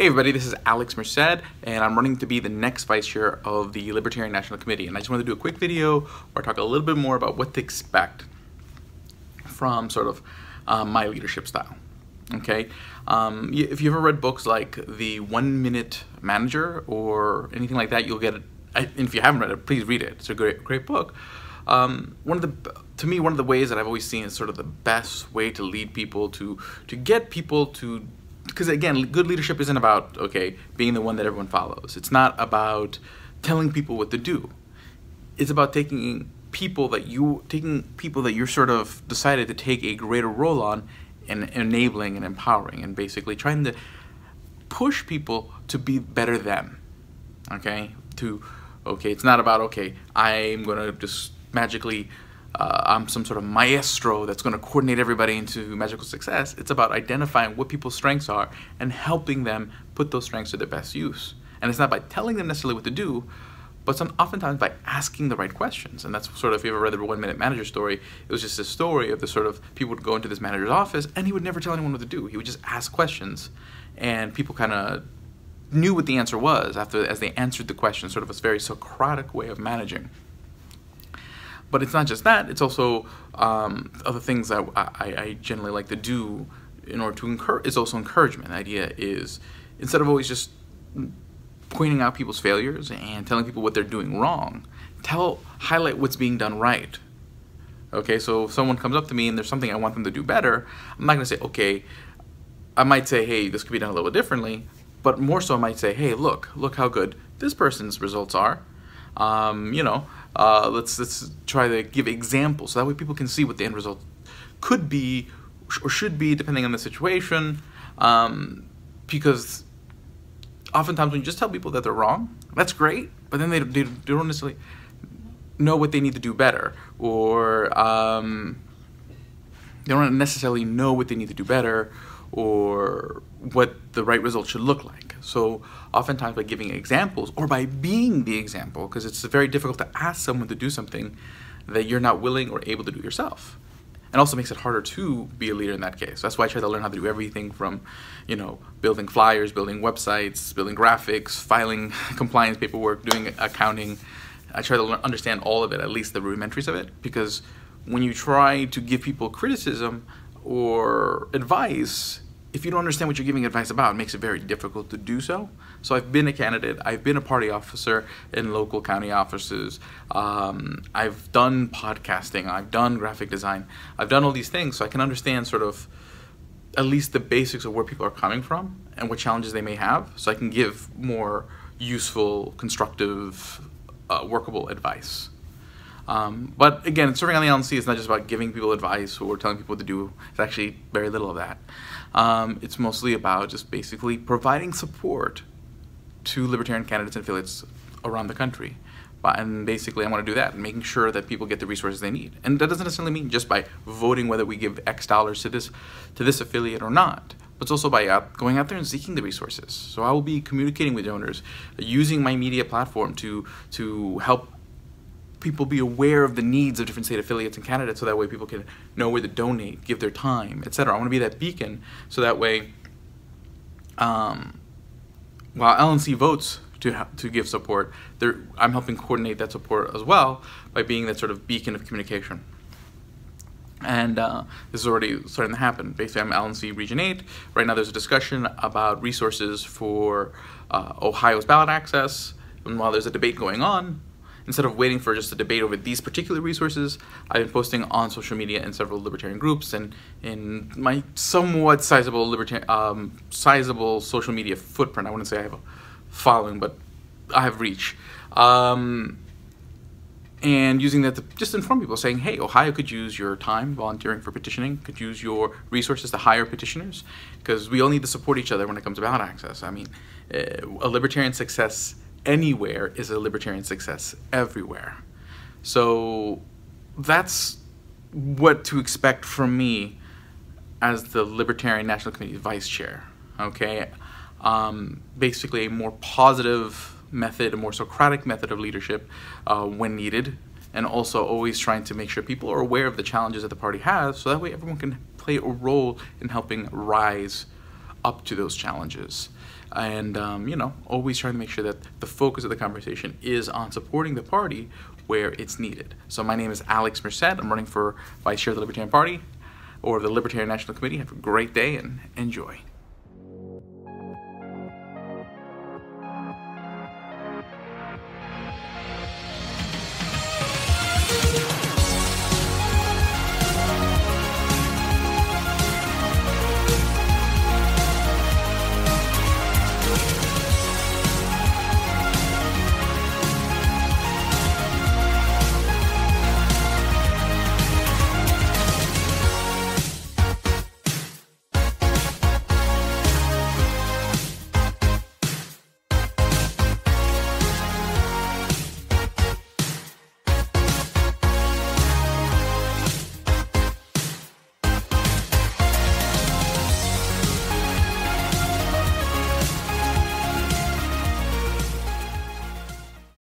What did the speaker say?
Hey everybody, this is Alex Merced, and I'm running to be the next vice chair of the Libertarian National Committee. And I just wanted to do a quick video where I talk a little bit more about what to expect from sort of my leadership style. Okay, if you've ever read books like The 1 Minute Manager or anything like that, you'll get it. And if you haven't read it, please read it. It's a great book. To me, one of the ways that I've always seen is sort of the best way to lead people, to get people to, because again, good leadership isn't about, okay, being the one that everyone follows. It's not about telling people what to do. It's about taking people that you're sort of decided to take a greater role on and enabling and empowering and basically trying to push people to be better them. Okay? It's not about, okay, I'm gonna just magically I'm some sort of maestro that's going to coordinate everybody into magical success. It's about identifying what people's strengths are and helping them put those strengths to their best use. And it's not by telling them necessarily what to do, but oftentimes by asking the right questions. And that's sort of, if you ever read the 1 Minute Manager story, it was just a story of the sort of people would go into this manager's office and he would never tell anyone what to do. He would just ask questions and people kind of knew what the answer was as they answered the question, sort of a very Socratic way of managing. But it's not just that, it's also other things that I generally like to do in order to encourage. It's also encouragement. The idea is, instead of always just pointing out people's failures and telling people what they're doing wrong, highlight what's being done right. Okay, so if someone comes up to me and there's something I want them to do better, I'm not going to say, okay, I might say, hey, this could be done a little differently, but more so I might say, hey, look how good this person's results are. Let's try to give examples so that way people can see what the end result could be or should be depending on the situation, because oftentimes when you just tell people that they're wrong, that's great, but then they don't necessarily know what they need to do better, or they don't necessarily know what they need to do better or what the right result should look like. So oftentimes by giving examples or by being the example, because it's very difficult to ask someone to do something that you're not willing or able to do yourself. And also makes it harder to be a leader in that case. That's why I try to learn how to do everything from, building flyers, building websites, building graphics, filing compliance paperwork, doing accounting. I try to understand all of it, at least the rudimentaries of it, because when you try to give people criticism or advice, if you don't understand what you're giving advice about, it makes it very difficult to do so. So I've been a candidate, I've been a party officer in local county offices, I've done podcasting, I've done graphic design, I've done all these things, so I can understand sort of at least the basics of where people are coming from and what challenges they may have, so I can give more useful, constructive, workable advice. But again, serving on the LNC is not just about giving people advice or telling people what to do. It's actually very little of that. It's mostly about just basically providing support to libertarian candidates and affiliates around the country. And basically I want to do that and making sure that people get the resources they need. And that doesn't necessarily mean just by voting whether we give X dollars to this affiliate or not. But it's also by going out there and seeking the resources. So I will be communicating with donors, using my media platform to help people be aware of the needs of different state affiliates and candidates, so that way people can know where to donate, give their time, etc. I want to be that beacon, so that way, while LNC votes to give support, I'm helping coordinate that support as well by being that sort of beacon of communication. And this is already starting to happen. Basically, I'm LNC Region 8. Right now there's a discussion about resources for Ohio's ballot access, and while there's a debate going on, instead of waiting for just a debate over these particular resources, I've been posting on social media in several libertarian groups and in my somewhat sizable social media footprint. I wouldn't say I have a following, but I have reach. And using that to just inform people, saying, hey, Ohio could use your time volunteering for petitioning, could use your resources to hire petitioners, because we all need to support each other when it comes to ballot access. I mean, a libertarian success anywhere is a libertarian success everywhere. So that's what to expect from me as the Libertarian National Committee Vice Chair. Okay, basically a more positive method, a more Socratic method of leadership when needed, and also always trying to make sure people are aware of the challenges that the party has, so that way everyone can play a role in helping rise up to those challenges. And, you know, always trying to make sure that the focus of the conversation is on supporting the party where it's needed. So my name is Alex Merced. I'm running for Vice Chair of the Libertarian Party or the Libertarian National Committee. Have a great day and enjoy.